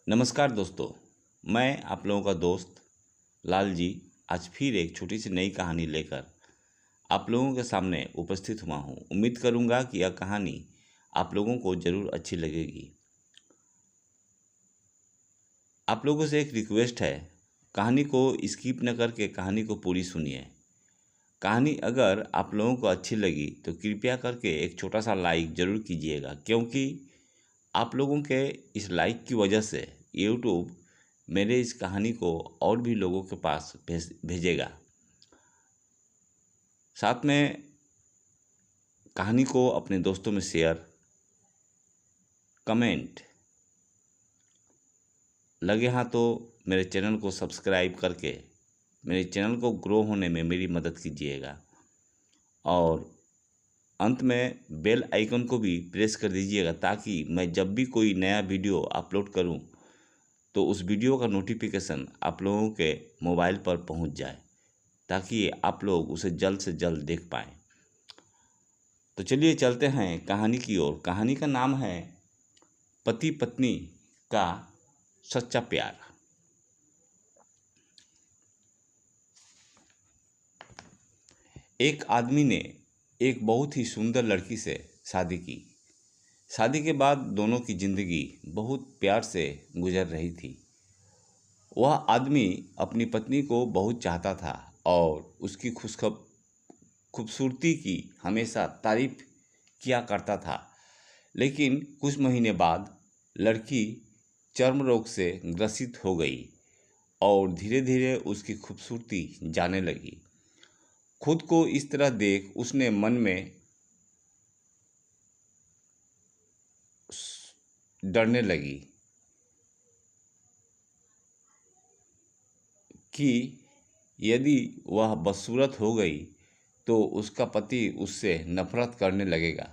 नमस्कार दोस्तों, मैं आप लोगों का दोस्त लाल जी आज फिर एक छोटी सी नई कहानी लेकर आप लोगों के सामने उपस्थित हुआ हूँ। उम्मीद करूँगा कि यह कहानी आप लोगों को ज़रूर अच्छी लगेगी। आप लोगों से एक रिक्वेस्ट है, कहानी को स्किप न करके कहानी को पूरी सुनिए। कहानी अगर आप लोगों को अच्छी लगी तो कृपया करके एक छोटा सा लाइक ज़रूर कीजिएगा, क्योंकि आप लोगों के इस लाइक की वजह से यूट्यूब मेरे इस कहानी को और भी लोगों के पास भेजेगा। साथ में कहानी को अपने दोस्तों में शेयर, कमेंट, लगे हाँ तो मेरे चैनल को सब्सक्राइब करके मेरे चैनल को ग्रो होने में मेरी मदद कीजिएगा और अंत में बेल आइकन को भी प्रेस कर दीजिएगा, ताकि मैं जब भी कोई नया वीडियो अपलोड करूं तो उस वीडियो का नोटिफिकेशन आप लोगों के मोबाइल पर पहुंच जाए, ताकि आप लोग उसे जल्द से जल्द देख पाएँ। तो चलिए चलते हैं कहानी की ओर। कहानी का नाम है पति पत्नी का सच्चा प्यार। एक आदमी ने एक बहुत ही सुंदर लड़की से शादी की। शादी के बाद दोनों की जिंदगी बहुत प्यार से गुजर रही थी। वह आदमी अपनी पत्नी को बहुत चाहता था और उसकी खूबसूरती की हमेशा तारीफ किया करता था। लेकिन कुछ महीने बाद लड़की चर्म रोग से ग्रसित हो गई और धीरे धीरे उसकी खूबसूरती जाने लगी। खुद को इस तरह देख उसने मन में डरने लगी कि यदि वह बदसूरत हो गई तो उसका पति उससे नफरत करने लगेगा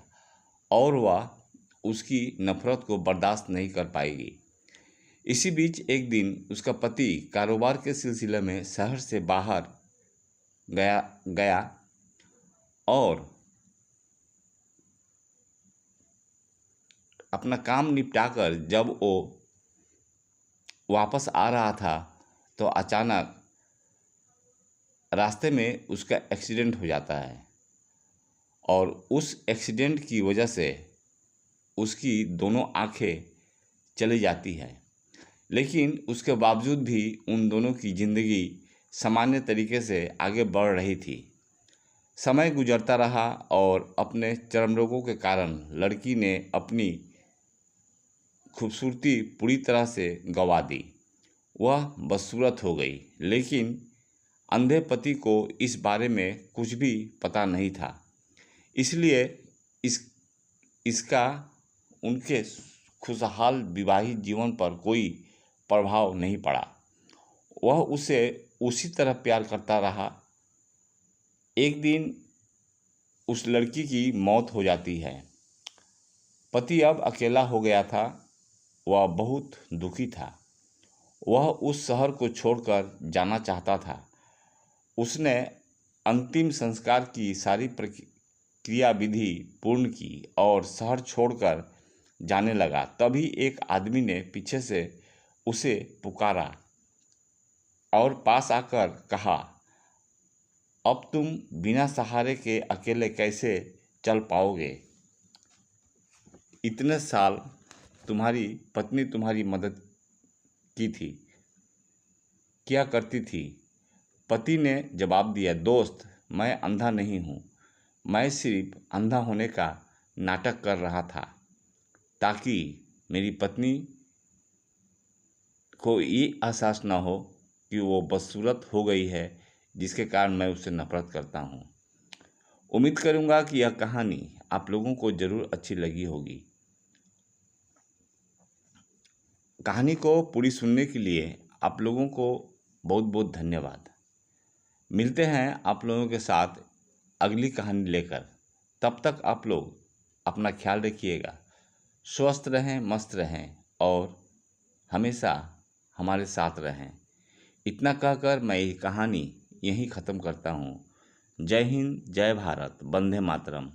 और वह उसकी नफरत को बर्दाश्त नहीं कर पाएगी। इसी बीच एक दिन उसका पति कारोबार के सिलसिले में शहर से बाहर गया और अपना काम निपटाकर जब वो वापस आ रहा था तो अचानक रास्ते में उसका एक्सीडेंट हो जाता है और उस एक्सीडेंट की वजह से उसकी दोनों आंखें चली जाती हैं। लेकिन उसके बावजूद भी उन दोनों की ज़िंदगी सामान्य तरीके से आगे बढ़ रही थी। समय गुजरता रहा और अपने चर्म रोगों के कारण लड़की ने अपनी खूबसूरती पूरी तरह से गंवा दी। वह बदसूरत हो गई, लेकिन अंधे पति को इस बारे में कुछ भी पता नहीं था, इसलिए इसका उनके खुशहाल विवाहित जीवन पर कोई प्रभाव नहीं पड़ा। वह उसे उसी तरह प्यार करता रहा। एक दिन उस लड़की की मौत हो जाती है। पति अब अकेला हो गया था। वह बहुत दुखी था। वह उस शहर को छोड़कर जाना चाहता था। उसने अंतिम संस्कार की सारी क्रिया विधि पूर्ण की और शहर छोड़कर जाने लगा। तभी एक आदमी ने पीछे से उसे पुकारा और पास आकर कहा, अब तुम बिना सहारे के अकेले कैसे चल पाओगे? इतने साल तुम्हारी पत्नी तुम्हारी मदद की थी, क्या करती थी? पति ने जवाब दिया, दोस्त, मैं अंधा नहीं हूँ। मैं सिर्फ अंधा होने का नाटक कर रहा था, ताकि मेरी पत्नी को ये एहसास ना हो कि वो बदसूरत हो गई है, जिसके कारण मैं उससे नफरत करता हूँ। उम्मीद करूँगा कि यह कहानी आप लोगों को ज़रूर अच्छी लगी होगी। कहानी को पूरी सुनने के लिए आप लोगों को बहुत बहुत धन्यवाद। मिलते हैं आप लोगों के साथ अगली कहानी लेकर। तब तक आप लोग अपना ख्याल रखिएगा, स्वस्थ रहें, मस्त रहें और हमेशा हमारे साथ रहें। इतना कहकर मैं ये कहानी यहीं ख़त्म करता हूँ। जय हिंद, जय भारत, वंदे मातरम।